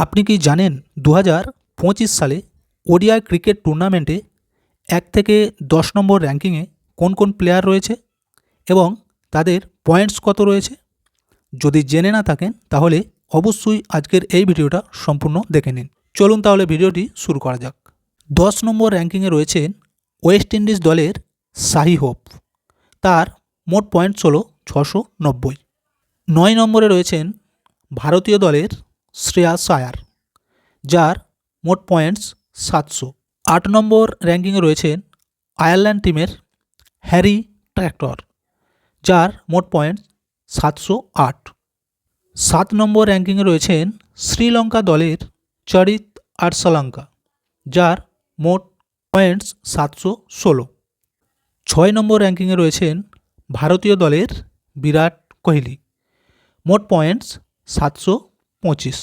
আপনি কি জানেন 2025 সালে ওডিআই ক্রিকেট টুর্নামেন্টে 1 থেকে 10 নম্বর র্যাঙ্কিংয়ে কোন কোন প্লেয়ার রয়েছে এবং তাদের পয়েন্টস কত রয়েছে? যদি জেনে না থাকেন তাহলে অবশ্যই আজকের এই ভিডিওটা সম্পূর্ণ দেখে নিন। চলুন তাহলে ভিডিওটি শুরু করা যাক। 10 নম্বর র্যাঙ্কিংয়ে রয়েছেন ওয়েস্ট ইন্ডিজ দলের শাহি হোপ, তার মোট পয়েন্টস হলো 690। 9 নম্বরে রয়েছেন ভারতীয় দলের শ্রেয়াস আয়ার, যার মোট পয়েন্টস 700। 8 নম্বর র্যাঙ্কিংয়ে রয়েছেন আয়ারল্যান্ড টিমের হ্যারি ট্র্যাক্টর, যার মোট পয়েন্টস 708। 7 নম্বর র্যাঙ্কিংয়ে রয়েছেন শ্রীলঙ্কা দলের চরিত আর্সালাঙ্কা, যার মোট পয়েন্টস 716। 6 নম্বর র্যাঙ্কিংয়ে রয়েছেন ভারতীয় দলের বিরাট কোহলি, মোট পয়েন্টস 725।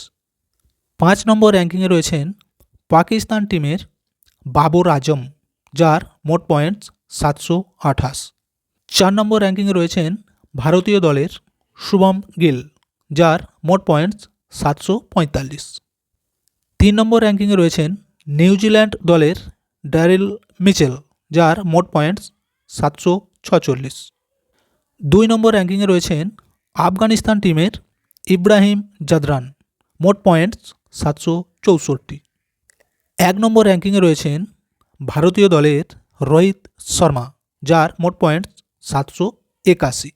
5 নম্বর র্যাঙ্কিংয়ে রয়েছেন পাকিস্তান টিমের বাবর আজম, যার মোট পয়েন্টস 728। 4 নম্বর র্যাঙ্কিংয়ে রয়েছেন ভারতীয় দলের শুভম গিল, যার মোট পয়েন্টস 745। 3 নম্বর র্যাঙ্কিংয়ে রয়েছেন নিউজিল্যান্ড দলের ড্যারিল মিচেল, যার মোট পয়েন্টস 746। 2 নম্বর র্যাঙ্কিংয়ে রয়েছেন আফগানিস্তান টিমের ইব্রাহিম জাদরান, মোট পয়েন্টস 764। 1 নম্বর র্যাঙ্কিংয়ে রয়েছেন ভারতীয় দলের রোহিত শর্মা, যার মোট পয়েন্টস 781।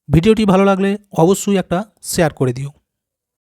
ভিডিওটি ভালো লাগলে অবশ্যই একটা শেয়ার করে দিও।